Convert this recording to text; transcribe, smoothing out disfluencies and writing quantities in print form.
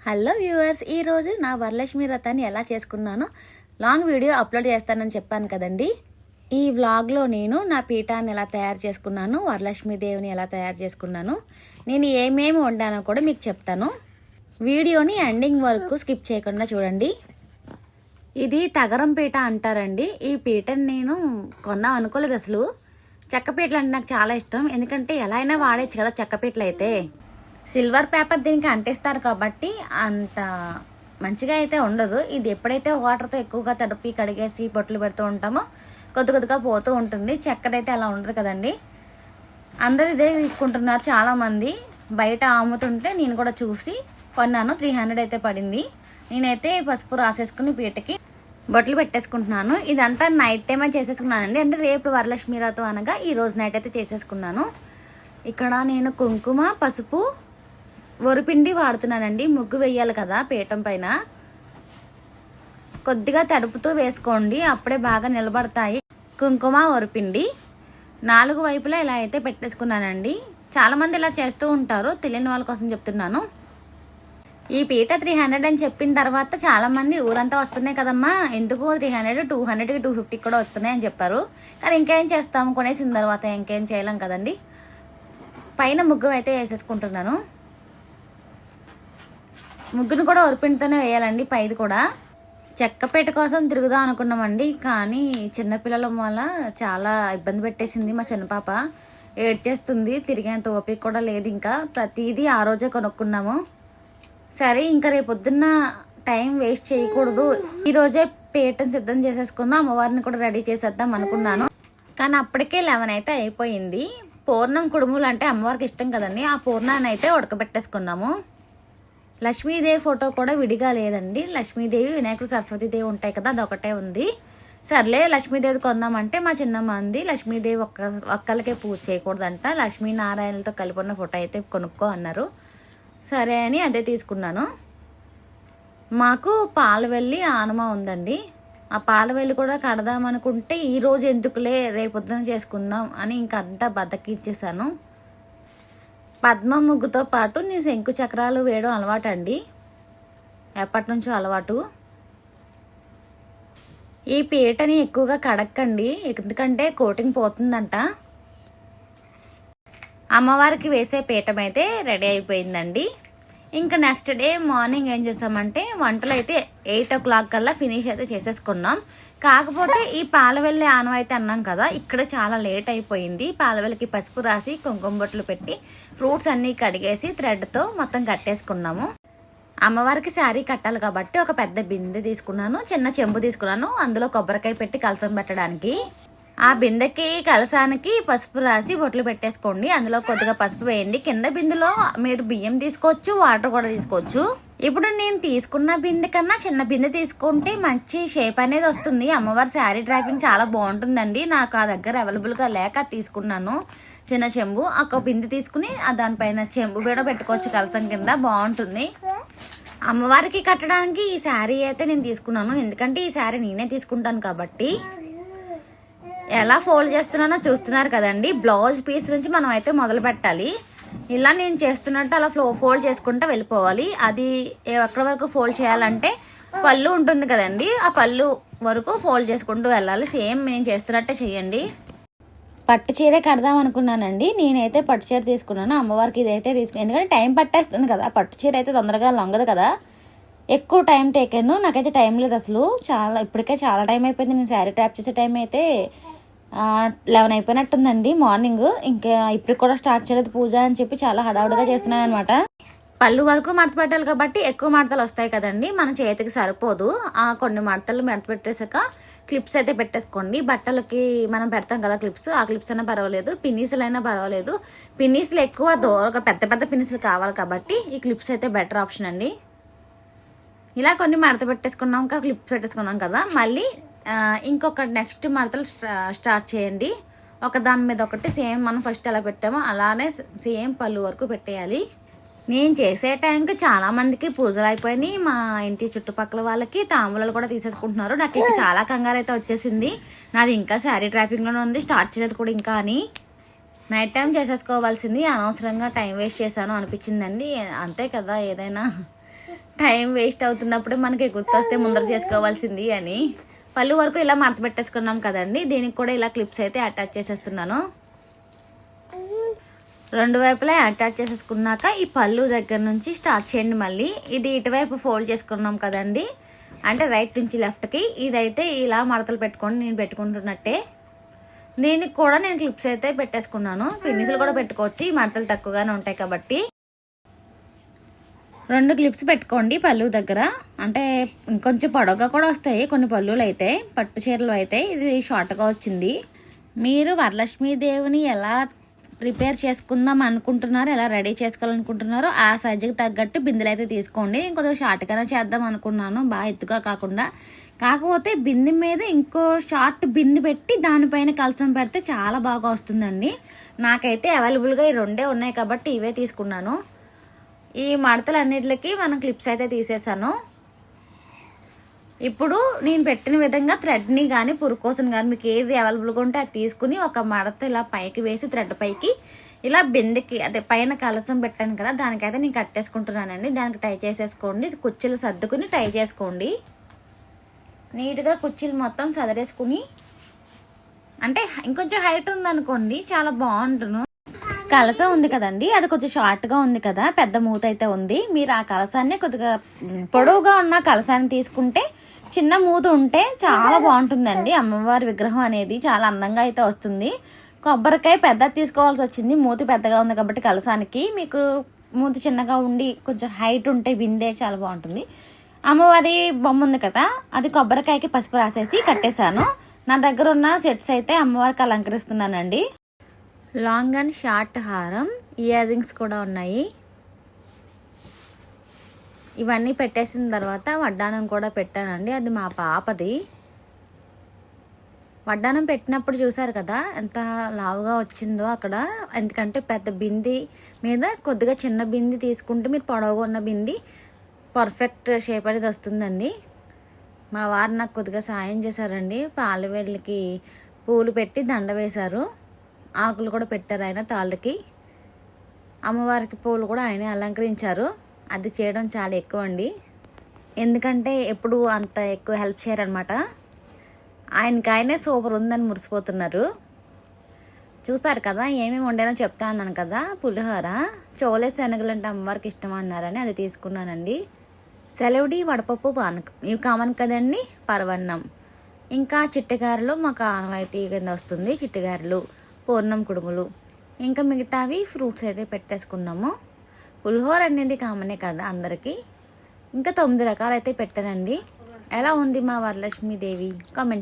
Hello viewers, ఈరోజు నా వరలక్ష్మి వ్రతాన్ని ఎలా చేసుకున్నానో లాంగ్ వీడియో అప్లోడ్ చేస్తానని చెప్పాను కదండి. ఈ వ్లాగ్లో నేను నా పీఠాన్ని ఎలా తయారు చేసుకున్నాను, వరలక్ష్మీదేవిని ఎలా తయారు చేసుకున్నాను, నేను ఏమేమి వండానో కూడా మీకు చెప్తాను. వీడియోని ఎండింగ్ వరకు స్కిప్ చేయకుండా చూడండి. ఇది తగరం పీఠ అంటారండి. ఈ పీఠని నేను కొందాం అనుకోలేదు అసలు. చెక్క పీటలు అంటే నాకు చాలా ఇష్టం, ఎందుకంటే ఎలా అయినా వాడేచ్చు కదా చెక్క పీటలు అయితే. సిల్వర్ పేపర్ దీనికి అంటిస్తారు కాబట్టి అంత మంచిగా అయితే ఉండదు. ఇది ఎప్పుడైతే వాటర్తో ఎక్కువగా తడిపి కడిగేసి బొట్లు పెడుతూ ఉంటామో కొద్ది కొద్దిగా పోతూ ఉంటుంది. చెక్కదైతే అలా ఉండదు కదండి. అందరూ ఇదే తీసుకుంటున్నారు చాలామంది. బయట అమ్ముతుంటే నేను కూడా చూసి కొన్నాను. 300 అయితే పడింది. నేనైతే పసుపు రాసేసుకుని పీటకి బొట్లు పెట్టేసుకుంటున్నాను. ఇదంతా నైట్ టైమే చేసేసుకున్నానండి. అంటే రేపు వరలక్ష్మి వ్రతం అనగా ఈ రోజు నైట్ అయితే చేసేసుకున్నాను. ఇక్కడ నేను కుంకుమ, పసుపు, వరిపిండి వాడుతున్నానండి. ముగ్గు వేయాలి కదా పీఠం పైన. కొద్దిగా తడుపుతూ వేసుకోండి, అప్పుడే బాగా నిలబడతాయి. కుంకుమ, వరిపిండి 4 వైపులా ఇలా అయితే పెట్టేసుకున్నానండి. చాలామంది ఇలా చేస్తూ ఉంటారు, తెలియని వాళ్ళ కోసం చెప్తున్నాను. ఈ పీట 300 అని చెప్పిన తర్వాత చాలామంది ఊరంతా వస్తున్నాయి కదమ్మా, ఎందుకు 300, 200, 250 కూడా వస్తున్నాయి అని చెప్పారు. కానీ ఇంకేం చేస్తాము, కొనేసిన తర్వాత ఇంకేం చేయలేం కదండి. పైన ముగ్గు అయితే వేసేసుకుంటున్నాను. ముగ్గును కూడా వరిపిండితోనే వేయాలండి. పైది కూడా చెక్కపేట కోసం తిరుగుదాం అనుకున్నామండి, కానీ చిన్నపిల్లల వల్ల చాలా ఇబ్బంది పెట్టేసింది. మా చిన్న పాప ఏడ్చేస్తుంది, తిరిగేంత ఓపిక కూడా లేదు. ఇంకా ప్రతిదీ ఆ రోజే కొనుక్కున్నాము. సరే ఇంకా రేపొద్దున్న టైం వేస్ట్ చేయకూడదు, ఈరోజే పీటను సిద్ధం చేసేసుకుందాం, అమ్మవారిని కూడా రెడీ చేసేద్దాం అనుకున్నాను. కానీ అప్పటికే 11 అయితే అయిపోయింది. పూర్ణం కుడుములు అంటే అమ్మవారికి ఇష్టం కదండి. ఆ పూర్ణాన్ని అయితే ఉడకబెట్టేసుకున్నాము. లక్ష్మీదేవి ఫోటో కూడా విడిగా లేదండి. లక్ష్మీదేవి, వినాయకుడు, సరస్వతీదేవి ఉంటాయి కదా, అదొకటే ఉంది. సర్లే లక్ష్మీదేవి కొందామంటే మా చిన్నమ్మ అంది లక్ష్మీదేవి ఒక్కళ్ళకే పూజ చేయకూడదంట, లక్ష్మీనారాయణలతో కలిపి ఉన్న ఫోటో అయితే కొనుక్కో అన్నారు. సరే అని అదే తీసుకున్నాను. మాకు పాలవెల్లి ఆనమ ఉందండి. ఆ పాలవెల్లి కూడా కడదామనుకుంటే ఈరోజు ఎందుకులే రేపొద్దున చేసుకుందాం అని ఇంకంతా బద్దకిచ్చేసాను. పద్మ ముగ్గుతో పాటు నేను శంకు చక్రాలు వేయడం అలవాటు అండి, ఎప్పటి నుంచో అలవాటు. ఈ పీటని ఎక్కువగా కడక్కండి, ఎందుకంటే కోటింగ్ పోతుందంట. అమ్మవారికి వేసే పీఠం అయితే రెడీ అయిపోయిందండి. ఇంకా నెక్స్ట్ డే మార్నింగ్ ఏం చేసామంటే వంటలు అయితే 8 o'clock కల్లా ఫినిష్ అయితే చేసేసుకున్నాం. కాకపోతే ఈ పాలవెల్లి ఆనవ అయితే అన్నాం కదా, ఇక్కడ చాలా లేట్ అయిపోయింది. పాలవెల్లికి పసుపు రాసి కుంకుమ బొట్లు పెట్టి ఫ్రూట్స్ అన్నీ కడిగేసి థ్రెడ్తో మొత్తం కట్టేసుకున్నాము. అమ్మవారికి శారీ కట్టాలి కాబట్టి ఒక పెద్ద బిందె తీసుకున్నాను, చిన్న చెంబు తీసుకున్నాను. అందులో కొబ్బరికాయ పెట్టి కలసం పెట్టడానికి. ఆ బిందెకి కలసానికి పసుపు రాసి బొట్లు పెట్టేసుకోండి. అందులో కొద్దిగా పసుపు వేయండి. కింద బిందెలో మీరు బియ్యం తీసుకోవచ్చు, వాటర్ కూడా తీసుకోవచ్చు. ఇప్పుడు నేను తీసుకున్న బిందె కన్నా చిన్న బిందె తీసుకుంటే మంచి షేప్ అనేది వస్తుంది. అమ్మవారి శారీ డ్రాపింగ్ చాలా బాగుంటుందండి. నాకు ఆ దగ్గర అవైలబుల్గా లేక తీసుకున్నాను చిన్న చెంబు. ఒక బిందె తీసుకుని దానిపైన చెంబు కూడా పెట్టుకోవచ్చు, కలసం కింద బాగుంటుంది. అమ్మవారికి కట్టడానికి ఈ శారీ అయితే నేను తీసుకున్నాను, ఎందుకంటే ఈ శారీ నేనే తీసుకుంటాను కాబట్టి. ఎలా ఫోల్డ్ చేస్తున్నానో చూస్తున్నారు కదండి. బ్లౌజ్ పీస్ నుంచి మనం అయితే మొదలు పెట్టాలి. ఇలా నేను చేస్తున్నట్టు అలా ఫోల్డ్ చేసుకుంటూ వెళ్ళిపోవాలి. అది ఎక్కడి వరకు ఫోల్డ్ చేయాలంటే పళ్ళు ఉంటుంది కదండి, ఆ పళ్ళు వరకు ఫోల్డ్ చేసుకుంటూ వెళ్ళాలి. సేమ్ నేను చేస్తున్నట్టే చేయండి. పట్టు చీర కడదాం అనుకున్నానండి. నేనైతే పట్టు చీర తీసుకున్నాను. అమ్మవారికి ఇదైతే తీసుకున్నాను, ఎందుకంటే టైం పట్టేస్తుంది కదా. పట్టు చీర అయితే తొందరగా లొంగదు కదా, ఎక్కువ టైం టేకెను. నాకైతే టైం లేదు అసలు. ఇప్పటికే చాలా టైం అయిపోయింది. నేను శారీ ట్యాప్ చేసే టైం అయితే 11 అయిపోయినట్టుందండి మార్నింగ్. ఇంకా ఇప్పుడు కూడా స్టార్ట్ చేయలేదు పూజ అని చెప్పి చాలా హడావుడిగా చేస్తున్నాను అనమాట. పళ్ళు వరకు మడత పెట్టాలి కాబట్టి ఎక్కువ మడతలు వస్తాయి కదండి, మన చేతికి సరిపోదు. ఆ కొన్ని మడతలు మడత పెట్టేసాక క్లిప్స్ అయితే పెట్టేసుకోండి. బట్టలకి మనం పెడతాం కదా క్లిప్స్, ఆ క్లిప్స్ అయినా పర్వాలేదు, పిన్నీసులు అయినా పర్వాలేదు. పిన్నీసులు ఎక్కువ దూరంగా పెద్ద పెద్ద పిన్నీసులు కావాలి కాబట్టి ఈ క్లిప్స్ అయితే బెటర్ ఆప్షన్ అండి. ఇలా కొన్ని మడత పెట్టేసుకున్నాం, ఇంకా క్లిప్స్ పెట్టేసుకున్నాం కదా. మళ్ళీ ఇంకొక నెక్స్ట్ మడతలు స్టార్ట్ చేయండి. ఒక దాని మీద ఒకటి సేమ్ మనం ఫస్ట్ ఎలా పెట్టామో అలానే సేమ్ పళ్ళు వరకు పెట్టేయాలి. నేను చేసే టైంకి చాలామందికి పూజలు అయిపోయినాయి. మా ఇంటి చుట్టుపక్కల వాళ్ళకి తాంబూలాలు కూడా తీసేసుకుంటున్నారు. నాకు ఇంకా చాలా కంగారు అయితే వచ్చేసింది. నాది ఇంకా శారీ ట్రాపింగ్లోనే ఉంది, స్టార్ట్ చేయలేదు కూడా ఇంకా అని. నైట్ టైం చేసేసుకోవాల్సింది, అనవసరంగా టైం వేస్ట్ చేశాను అనిపించిందండి. అంతే కదా, ఏదైనా టైం వేస్ట్ అవుతున్నప్పుడే మనకి గుర్తొస్తే ముందర చేసుకోవాల్సింది అని పళ్ళు వరకు ఇలా మడత పెట్టేసుకున్నాం కదండి. దీనికి కూడా ఇలా క్లిప్స్ అయితే అటాచ్ చేసేస్తున్నాను. రెండు వైపులా అటాచ్ చేసేసుకున్నాక ఈ పళ్ళు దగ్గర నుంచి స్టార్ట్ చేయండి. మళ్ళీ ఇది ఇటువైపు ఫోల్డ్ చేసుకున్నాం కదండి, అంటే రైట్ నుంచి లెఫ్ట్కి. ఇదైతే ఇలా మడతలు పెట్టుకొని నేను పెట్టుకుంటున్నట్టే దీనికి కూడా నేను క్లిప్స్ అయితే పెట్టేసుకున్నాను. పిన్నిసులు కూడా పెట్టుకోవచ్చు, ఈ మడతలు తక్కువగానే ఉంటాయి కాబట్టి. 2 క్లిప్స్ పెట్టుకోండి పళ్ళు దగ్గర, అంటే ఇంకొంచెం పొడవుగా కూడా వస్తాయి కొన్ని పళ్ళులు అయితే. పట్టు చీరలు అయితే ఇది షార్ట్గా వచ్చింది. మీరు వరలక్ష్మీదేవిని ఎలా ప్రిపేర్ చేసుకుందాం అనుకుంటున్నారో, ఎలా రెడీ చేసుకోవాలనుకుంటున్నారో ఆ సైజుకి తగ్గట్టు బిందెలు అయితే తీసుకోండి. నేను కొద్దిగా షార్ట్గానే చేద్దాం అనుకున్నాను, బాగా ఎత్తుగా కాకుండా. కాకపోతే బిందె మీద ఇంకో షార్ట్ బిందె పెట్టి దానిపైన కలసం పెడితే చాలా బాగా వస్తుందండి. నాకైతే అవైలబుల్గా ఈ 2 ఉన్నాయి కాబట్టి ఇవే తీసుకున్నాను. ఈ మడతలు అన్నిటికి మనం క్లిప్స్ అయితే తీసేసాను. ఇప్పుడు నేను పెట్టిన విధంగా థ్రెడ్ని కానీ పురుకోసని కానీ మీకు ఏది అవైలబుల్గా ఉంటే అది తీసుకుని ఒక మడత ఇలా పైకి వేసి థ్రెడ్ పైకి ఇలా బిందెకి అదే పైన కలసం పెట్టాను కదా దానికైతే నేను కట్టేసుకుంటున్నానండి. దానికి టై చేసేసుకోండి. కుర్చీలు సర్దుకుని టై చేసుకోండి. నీట్గా కుర్చీలు మొత్తం సదరేసుకుని, అంటే ఇంకొంచెం హైట్ ఉందనుకోండి చాలా బాగుంటుంది. కలసం ఉంది కదండి, అది కొంచెం షార్ట్గా ఉంది కదా, పెద్ద మూత అయితే ఉంది. మీరు ఆ కలసాన్ని కొద్దిగా పొడవుగా ఉన్న కలసాన్ని తీసుకుంటే చిన్న మూత ఉంటే చాలా బాగుంటుందండి. అమ్మవారి విగ్రహం అనేది చాలా అందంగా అయితే వస్తుంది. కొబ్బరికాయ పెద్ద తీసుకోవాల్సి వచ్చింది, మూతి పెద్దగా ఉంది కాబట్టి కలసానికి. మీకు మూతి చిన్నగా ఉండి కొంచెం హైట్ ఉంటే బిందె చాలా బాగుంటుంది. అమ్మవారి బొమ్మ ఉంది కదా, అది కొబ్బరికాయకి పసుపు రాసేసి కట్టేశాను. నా దగ్గర ఉన్న సెట్స్ అయితే అమ్మవారికి అలంకరిస్తున్నానండి. లాంగ్ అండ్ షార్ట్ హారం, ఇయర్ రింగ్స్ కూడా ఉన్నాయి. ఇవన్నీ పెట్టేసిన తర్వాత వడ్డానం కూడా పెట్టానండి. అది మా పాపది. వడ్డానం పెట్టినప్పుడు చూసారు కదా ఎంత లావుగా వచ్చిందో అక్కడ. ఎందుకంటే పెద్ద బింది మీద కొద్దిగా చిన్న బింది తీసుకుంటే మీరు పొడవుగా ఉన్న బింది పర్ఫెక్ట్ షేప్ అనేది వస్తుందండి. మా వారు నాకు కొద్దిగా సాయం చేశారండి. పాలవెల్లికి పూలు పెట్టి దండ వేశారు, ఆకులు కూడా పెట్టారు ఆయన తాళ్ళకి. అమ్మవారికి పూలు కూడా ఆయనే అలంకరించారు. అది చేయడం చాలా ఎక్కువ అండి, ఎందుకంటే ఎప్పుడు అంత ఎక్కువ హెల్ప్ చేయరనమాట. ఆయనకి సూపర్ ఉందని మురిసిపోతున్నారు. చూసారు కదా ఏమేమి వండానో చెప్తా అన్నాను కదా. పులిహోర, చోలే శనగలు అంటే అమ్మవారికి ఇష్టం అన్నారని అది తీసుకున్నానండి. సెలవుడి, వడపప్పు, పానకం ఇవి కామన్ కదండి. పరవన్నం, ఇంకా చిట్టగారెలు మాకు ఆనవాయితీ కింద వస్తుంది. చిట్టగారెలు, పూర్ణం కుడుములు, ఇంకా మిగతావి ఫ్రూట్స్ అయితే పెట్టేసుకున్నాము. పులిహోర అనేది కామనే కదా అందరికీ. ఇంకా 9 రకాలు అయితే పెట్టానండి. ఎలా ఉంది మా వరలక్ష్మీదేవి కామెంట్